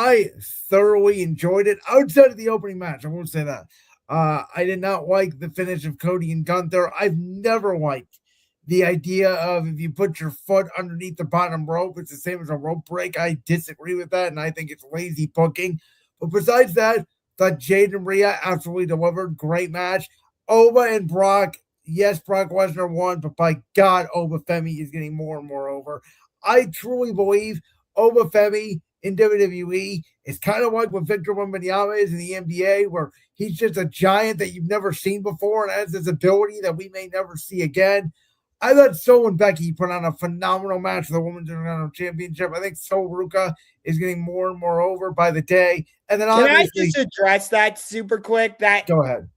I thoroughly enjoyed it outside of the opening match. I won't say that. I did not like the finish of Cody and Gunther. I've never liked the idea of if you put your foot underneath the bottom rope, it's the same as a rope break. I disagree with that, and I think it's lazy booking. But besides that, thought Jade and Rhea absolutely delivered. Great match. Oba and Brock. Yes, Brock Lesnar won, but by God, Oba Femi is getting more and more over. I truly believe Oba Femi in WWE is kind of like what Victor Wembanyama is in the NBA, where he's just a giant that you've never seen before and has this ability that we may never see again. I thought So and Becky put on a phenomenal match for the Women's Intercontinental Championship. I think So Ruka is getting more and more over by the day. And then Can I obviously, just address that super quick? Go ahead.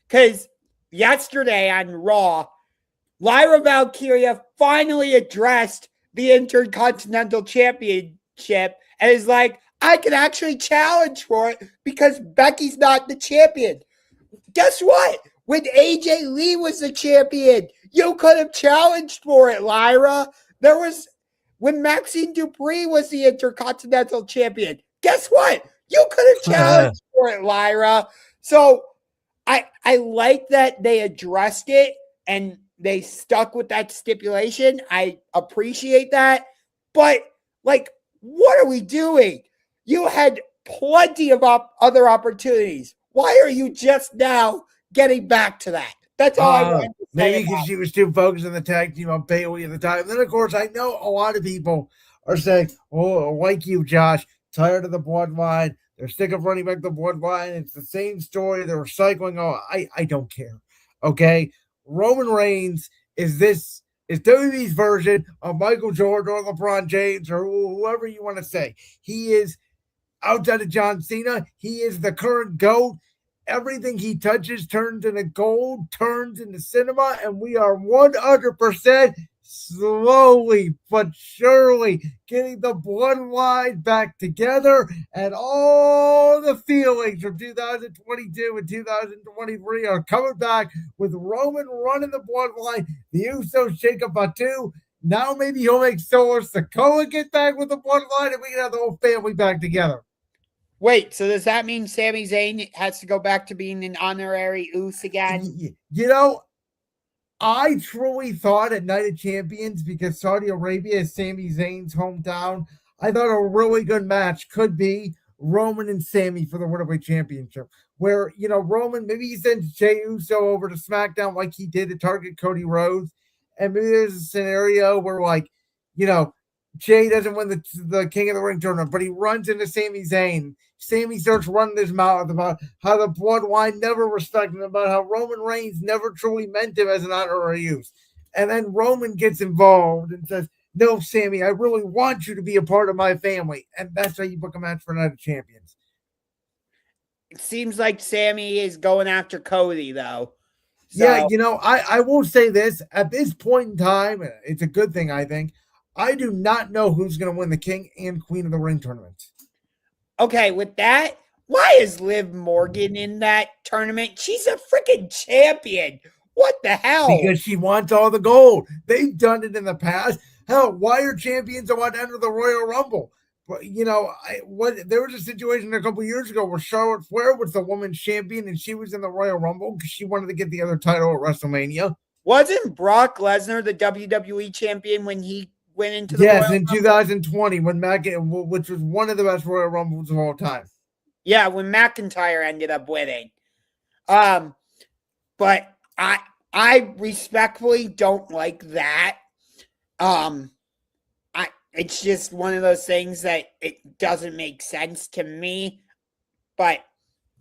Because yesterday on Raw, Lyra Valkyria finally addressed the Intercontinental Championship and is like, I can actually challenge for it because Becky's not the champion. Guess what? When AJ Lee was the champion, you could have challenged for it, Lyra. When Maxine Dupree was the Intercontinental champion, guess what? You could have challenged for it, Lyra. So I like that they addressed it and they stuck with that stipulation. I appreciate that. But, what are we doing? You had plenty of other opportunities. Why are you just now getting back to that? That's all I wanted to say. Maybe because she was too focused on the tag team on Bayley at the time. And then, of course, I know a lot of people are saying, oh, like you, Josh, tired of the bloodline. They're sick of running back the bloodline. It's the same story. They're recycling. Oh, I don't care. Okay? Roman Reigns is WWE's version of Michael Jordan or LeBron James or whoever you want to say. He is outside of John Cena. He is the current GOAT. Everything he touches turns into gold, turns into cinema, and we are 100% slowly but surely getting the bloodline back together, and all the feelings from 2022 and 2023 are coming back with Roman running the bloodline, the Usos shake up Batu. Now maybe he'll make Solo Sikoa get back with the bloodline, and we can have the whole family back together. Wait, so does that mean Sami Zayn has to go back to being an honorary Uso again? You know, I truly thought at Night of Champions, because Saudi Arabia is Sami Zayn's hometown, I thought a really good match could be Roman and Sami for the World Heavyweight Championship. Where, Roman, maybe he sends Jey Uso over to SmackDown like he did to target Cody Rhodes. And maybe there's a scenario where, Jey doesn't win the King of the Ring tournament, but he runs into Sami Zayn. Sami starts running his mouth about how the bloodline never respected him, about how Roman Reigns never truly meant him as an honorary use. And then Roman gets involved and says, no, Sami, I really want you to be a part of my family. And that's how you book a match for Night of Champions. It seems like Sami is going after Cody, though. So, yeah, I will say this. At this point in time, it's a good thing, I think. I do not know who's going to win the King and Queen of the Ring tournament. Okay, with that, why is Liv Morgan in that tournament? She's a freaking champion. What the hell? Because she wants all the gold. They've done it in the past. Hell, why are champions allowed to enter the Royal Rumble? But, there was a situation a couple years ago where Charlotte Flair was the women's champion and she was in the Royal Rumble because she wanted to get the other title at WrestleMania. Wasn't Brock Lesnar the WWE champion when he went into the Royal Rumble? 2020 when which was one of the best Royal Rumbles of all time. Yeah, when McIntyre ended up winning. But I respectfully don't like that. It's just one of those things that it doesn't make sense to me. But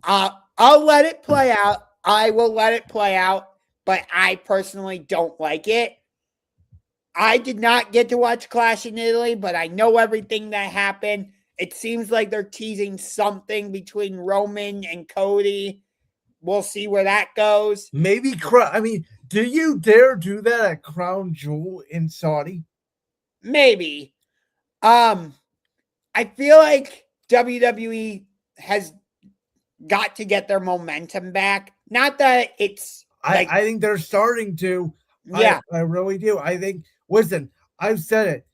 I'll let it play out. I will let it play out. But I personally don't like it. I did not get to watch Clash in Italy, but I know everything that happened. It seems like they're teasing something between Roman and Cody. We'll see where that goes. Maybe, do you dare do that at Crown Jewel in Saudi? Maybe. I feel like WWE has got to get their momentum back. Not that it's I think they're starting to. Yeah. I really do. I think, listen, I've said it.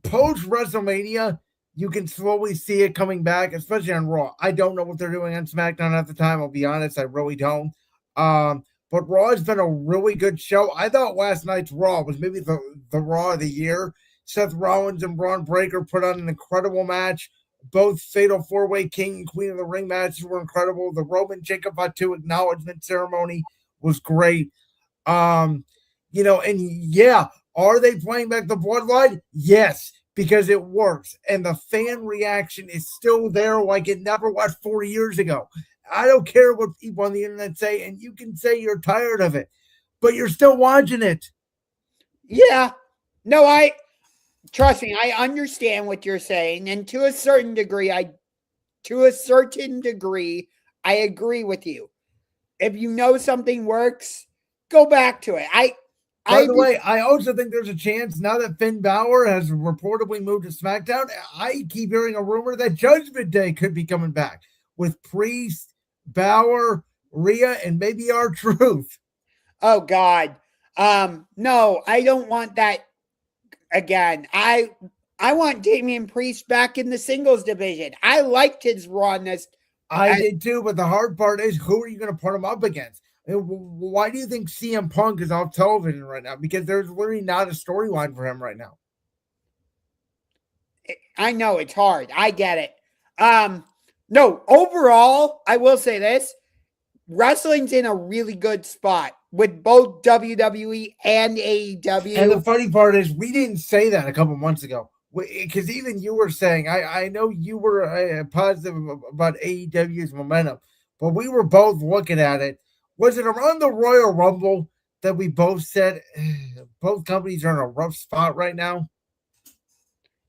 Post WrestleMania, You can slowly see it coming back, especially on Raw. I don't know what they're doing on SmackDown at the time. I'll be honest, I really don't. But Raw has been a really good show. I thought last night's Raw was maybe the Raw of the year. Seth Rollins and Braun Breaker put on an incredible match. Both Fatal 4-Way King and Queen of the Ring matches were incredible. The Roman Jacob Fatu acknowledgement ceremony was great. And yeah, are they playing back the Bloodline? Yes, because it works. And the fan reaction is still there like it never was 4 years ago. I don't care what people on the internet say, and you can say you're tired of it, but you're still watching it. Yeah. No, trust me, I understand what you're saying. And to a certain degree, I agree with you. If you know something works, go back to it. By the way, I also think there's a chance now that Finn Balor has reportedly moved to SmackDown. I keep hearing a rumor that Judgment Day could be coming back with Priest, Balor, Rhea, and maybe R-Truth. Oh God. No, I don't want that again. I want Damian Priest back in the singles division. I liked his rawness. I did too, but the hard part is, who are you going to put him up against? Why do you think CM Punk is off television right now? Because there's literally not a storyline for him right now. I know it's hard. I get it. No, overall, I will say this. Wrestling's in a really good spot with both WWE and AEW. And the funny part is, we didn't say that a couple months ago. Because even you were saying, I know you were positive about AEW's momentum, but we were both looking at it. Was it around the Royal Rumble that we both said both companies are in a rough spot right now?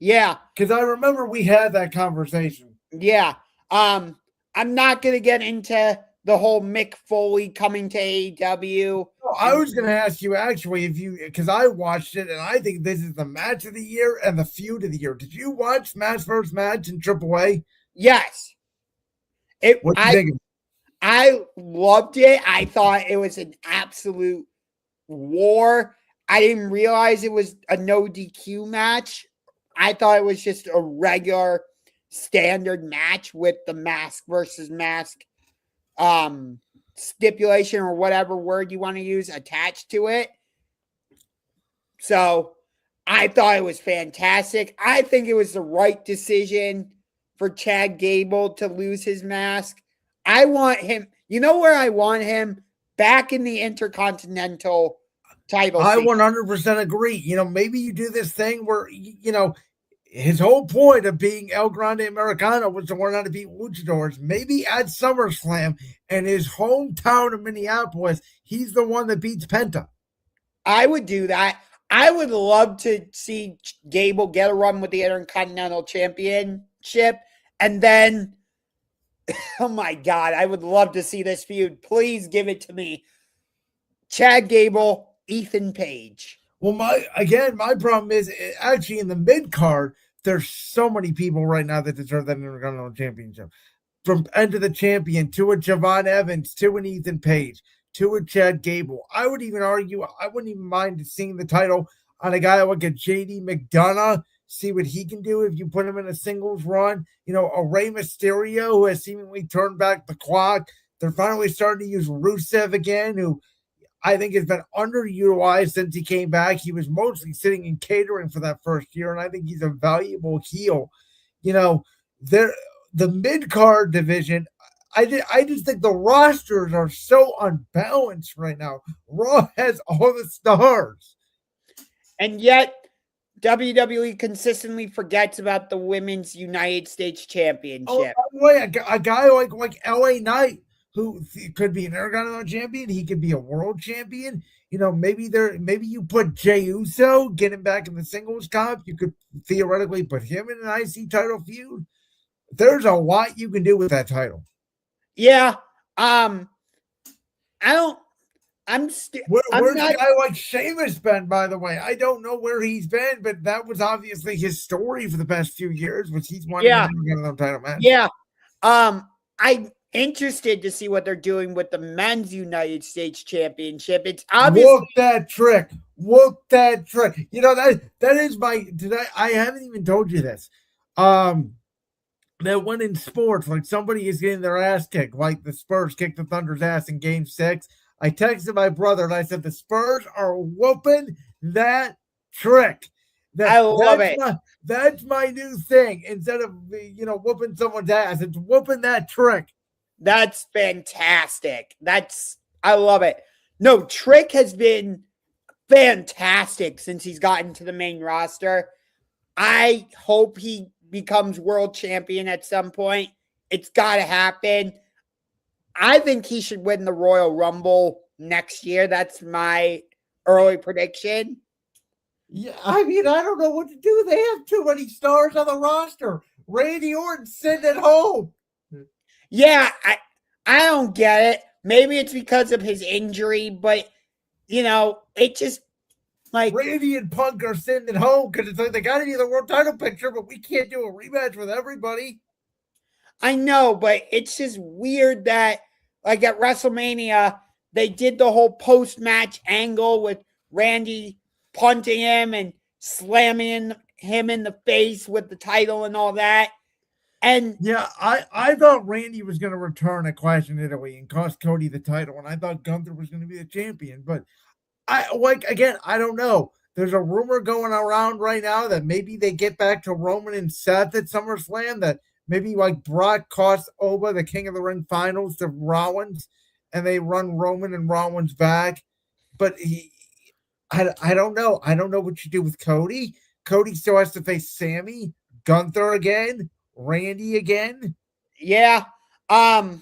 Yeah. Because I remember we had that conversation. Yeah. I'm not going to get into the whole Mick Foley coming to AEW. I was going to ask you actually because I watched it and I think this is the match of the year and the feud of the year. Did you watch match versus match in AAA? Yes. What you thinking? I loved it. I thought it was an absolute war. I didn't realize it was a no DQ match. I thought it was just a regular standard match with the mask versus mask stipulation or whatever word you want to use attached to it. So I thought it was fantastic. I think it was the right decision for Chad Gable to lose his mask. I want him, you know where I want him? Back in the Intercontinental title. I 100% agree. Maybe you do this thing where, his whole point of being El Grande Americano was to learn how to beat luchadors. Maybe at SummerSlam in his hometown of Minneapolis, he's the one that beats Penta. I would do that. I would love to see Gable get a run with the Intercontinental Championship. And then, oh my God, I would love to see this feud. Please give it to me. Chad Gable, Ethan Page. Well, my problem is actually in the mid card, there's so many people right now that deserve that Intercontinental Championship. From Enter the Champion to a Javon Evans to an Ethan Page to a Chad Gable. I would even argue I wouldn't even mind seeing the title on a guy like a JD McDonough, see what he can do if you put him in a singles run. A Rey Mysterio who has seemingly turned back the clock. They're finally starting to use Rusev again, who I think has been underutilized since he came back. He was mostly sitting in catering for that first year, and I think he's a valuable heel. The mid-card division, I just think the rosters are so unbalanced right now. Raw has all the stars. And yet, WWE consistently forgets about the Women's United States Championship. Oh, by the way, a guy like LA Knight, who could be an Intercontinental Champion, he could be a World Champion. Maybe you put Jey Uso, get him back in the singles comp. You could theoretically put him in an IC title feud. There's a lot you can do with that title. Yeah. Where's a guy like Sheamus been, by the way? I don't know where he's been, but that was obviously his story for the past few years, which he's wanted to get another title match. Yeah. I'm interested to see what they're doing with the Men's United States Championship. It's obviously Work that trick. That is I haven't even told you this. that when in sports, like somebody is getting their ass kicked, like the Spurs kicked the Thunder's ass in Game 6. I texted my brother and I said the Spurs are whooping that trick. I love it. That's my new thing. Instead of whooping someone's ass, it's whooping that trick. That's fantastic. I love it. No, Trick has been fantastic since he's gotten to the main roster. I hope he becomes world champion at some point. It's got to happen. I think he should win the Royal Rumble next year. That's my early prediction. Yeah, I mean, I don't know what to do. They have too many stars on the roster. Randy Orton's sitting at home. Yeah, I don't get it. Maybe it's because of his injury, but it just like Randy and Punk are sitting at home because it's like they got to be in the world title picture, but we can't do a rematch with everybody. I know, but it's just weird that like at WrestleMania they did the whole post-match angle with Randy punting him and slamming him in the face with the title and all that. And yeah, I thought Randy was going to return at Clash in Italy and cost Cody the title, and I thought Gunther was going to be the champion. But I don't know. There's a rumor going around right now that maybe they get back to Roman and Seth at SummerSlam. That maybe like Brock costs Oba the King of the Ring finals to Rollins, and they run Roman and Rollins back. But I don't know. I don't know what you do with Cody. Cody still has to face Sammy, Gunther again. Randy again? Yeah. That's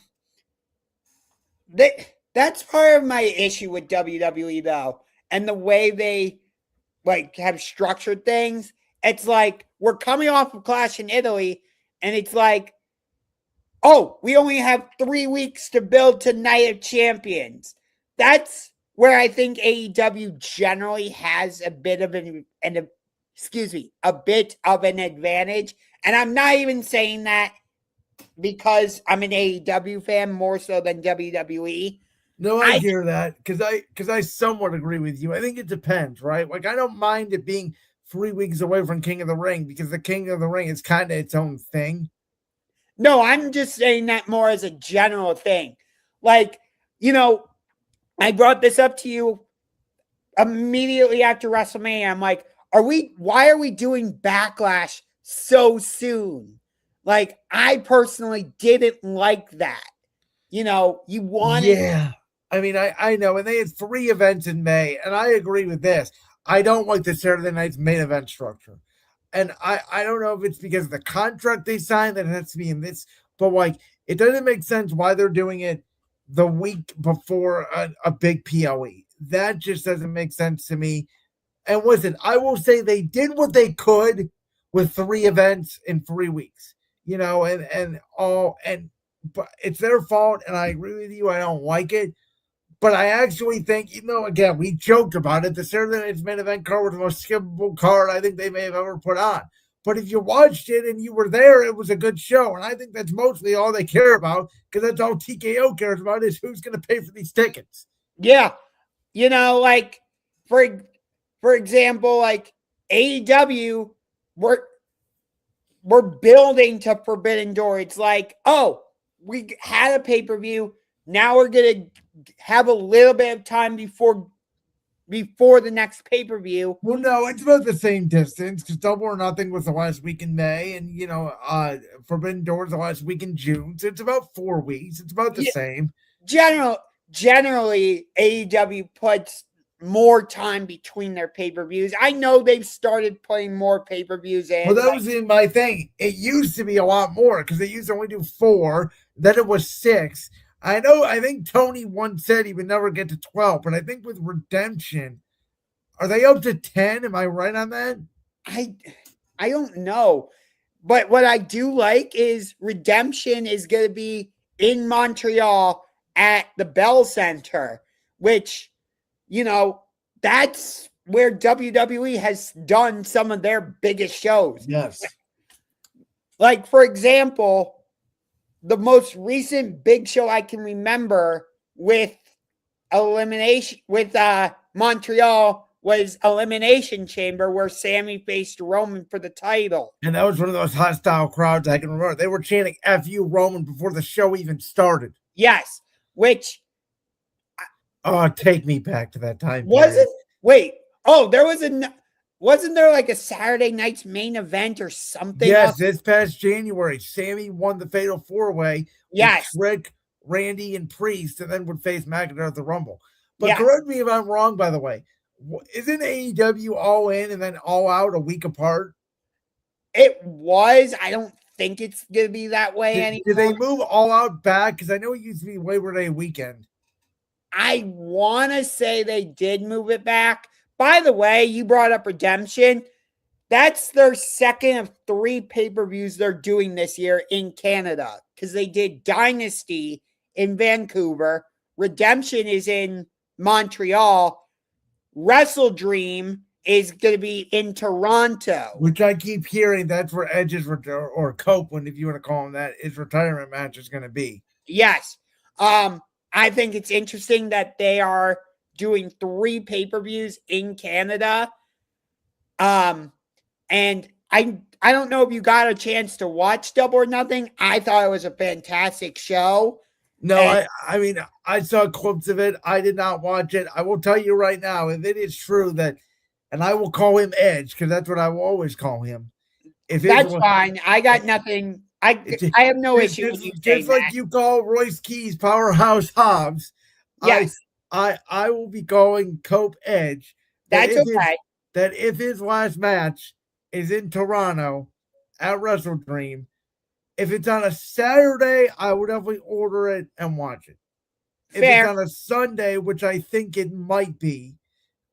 part of my issue with WWE though. And the way they like have structured things. It's like we're coming off of Clash in Italy, and it's like, oh, we only have 3 weeks to build to Night of Champions. That's where I think AEW generally has a bit of an advantage. And I'm not even saying that because I'm an AEW fan more so than WWE. No, I hear that because I somewhat agree with you. I think it depends, right? Like I don't mind it being 3 weeks away from King of the Ring because the King of the Ring is kind of its own thing. No, I'm just saying that more as a general thing. Like, I brought this up to you immediately after WrestleMania. I'm like, why are we doing Backlash so soon? Like, I personally didn't like that. You wanted. Yeah. I mean, I know. And they had 3 events in May. And I agree with this. I don't like the Saturday night's main event structure. And I don't know if it's because of the contract they signed that it has to be in this. But, like, it doesn't make sense why they're doing it the week before a big PLE. That just doesn't make sense to me. And listen, I will say they did what they could with 3 events in 3 weeks, but it's their fault. And I agree with you. I don't like it, but I actually think, again, we joked about it. The Saturday night's main event card was the most skippable card I think they may have ever put on. But if you watched it and you were there, it was a good show. And I think that's mostly all they care about because that's all TKO cares about is who's going to pay for these tickets. Yeah. Like, for example, like AEW, we're building to Forbidden Door. It's like, oh, we had a pay-per-view. Now we're going to have a little bit of time before the next pay-per-view. Well, no, it's about the same distance because Double or Nothing was the last week in May, and Forbidden Door is the last week in June. So it's about 4 weeks. It's about the same. Generally, AEW puts more time between their pay-per-views. I know they've started putting more pay-per-views in. Well, that was in my thing. It used to be a lot more because they used to only do 4. Then it was 6. I think Tony once said he would never get to 12, but I think with Redemption, are they up to 10? Am I right on that? I don't know. But what I do like is Redemption is going to be in Montreal at the Bell Center, which, that's where WWE has done some of their biggest shows. Yes. Like, for example, the most recent big show I can remember with elimination with Montreal was Elimination Chamber, where Sammy faced Roman for the title. And that was one of those hostile crowds I can remember. They were chanting F you, Roman, before the show even started. Yes, which... Oh, take me back to that time. Wasn't there like a Saturday night's main event or something? Yes, this past January, Sammy won the Fatal 4-Way. Yes. Trick, Randy, and Priest, and then would face McIntyre at the Rumble. But correct me if I'm wrong, by the way. Isn't AEW All In and then All Out a week apart? It was. I don't think it's going to be that way anymore. Did they move All Out back? Because I know it used to be Labor Day weekend. I want to say they did move it back. By the way, you brought up Redemption. That's their second of 3 pay-per-views they're doing this year in Canada, because they did Dynasty in Vancouver. Redemption is in Montreal. Wrestle Dream is going to be in Toronto. Which I keep hearing that's where Edge's or Copeland, if you want to call him that, his retirement match is going to be. Yes. I think it's interesting that they are doing 3 pay-per-views in Canada. And I don't know if you got a chance to watch Double or Nothing. I thought it was a fantastic show. No, I mean, I saw clips of it. I did not watch it. I will tell you right now, if it is true that, and I will call him Edge, because that's what I will always call him. That's fine. I got nothing. I have no issue with you just like that. You call Royce Keys Powerhouse Hobbs. Yes. I will be calling Cope Edge. That's okay. That if his last match is in Toronto at Wrestle Dream, if it's on a Saturday, I would definitely order it and watch it. If it's on a Sunday, which I think it might be,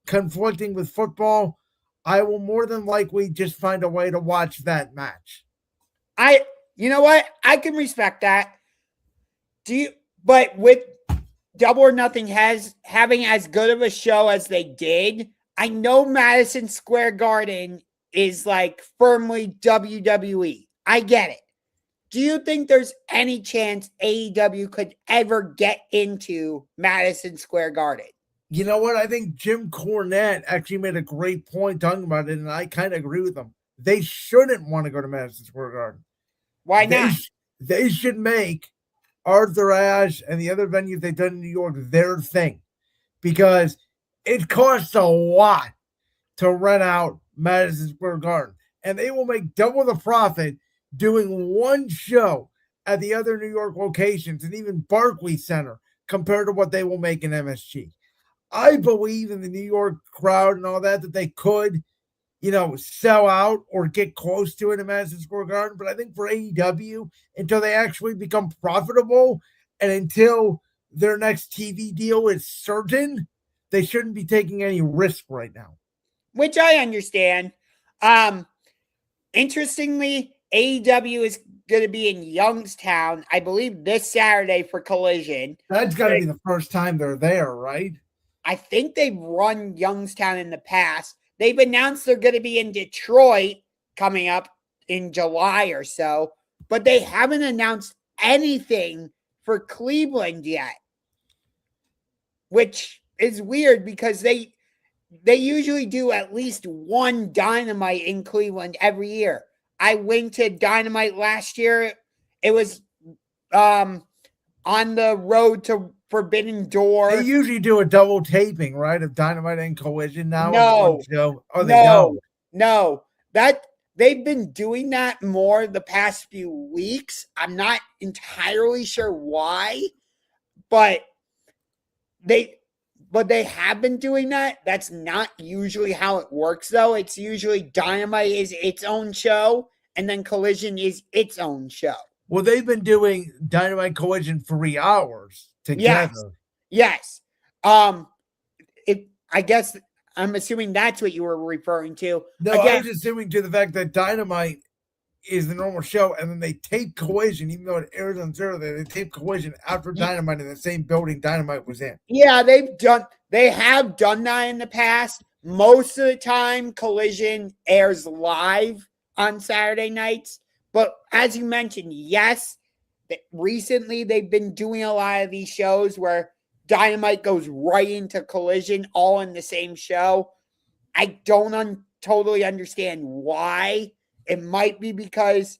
conflicting with football, I will more than likely just find a way to watch that match. You know what? I can respect that. But with Double or Nothing having as good of a show as they did, I know Madison Square Garden is like firmly WWE. I get it. Do you think there's any chance AEW could ever get into Madison Square Garden? You know what? I think Jim Cornette actually made a great point talking about it, and I kind of agree with him. They shouldn't want to go to Madison Square Garden. Why not? They should make Arthur Ashe and the other venues they've done in New York their thing, because it costs a lot to rent out Madison Square Garden, and they will make double the profit doing one show at the other New York locations and even Barclays Center compared to what they will make in MSG. I believe in the New York crowd and all that they could, sell out or get close to it in Madison Square Garden. But I think for AEW, until they actually become profitable and until their next TV deal is certain, they shouldn't be taking any risk right now. Which I understand. Interestingly, AEW is going to be in Youngstown, I believe, this Saturday for Collision. That's got to be the first time they're there, right? I think they've run Youngstown in the past. They've announced they're going to be in Detroit coming up in July or so, but they haven't announced anything for Cleveland yet, which is weird because they usually do at least one Dynamite in Cleveland every year. I went to Dynamite last year. It was on the road to Forbidden Door. They usually do a double taping, right, of Dynamite and Collision now. No. That they've been doing that more the past few weeks. I'm not entirely sure why, but they have been doing that. That's not usually how it works, though. It's usually Dynamite is its own show, and then Collision is its own show. Well, they've been doing Dynamite Collision 3 hours together. Yes. I guess I'm assuming that's what you were referring to. No, I was assuming to the fact that Dynamite is the normal show, and then they tape Collision, even though it airs on Saturday, they tape Collision after Dynamite in the same building Dynamite was in. Yeah, they have done that in the past. Most of the time, Collision airs live on Saturday nights. But as you mentioned, yes, recently they've been doing a lot of these shows where Dynamite goes right into Collision all in the same show. I don't totally understand why. It might be because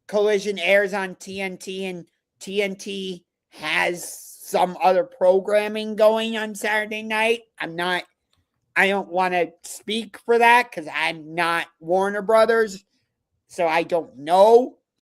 Collision airs on TNT and TNT has some other programming going on Saturday night. I don't want to speak for that because I'm not Warner Brothers, so I don't know.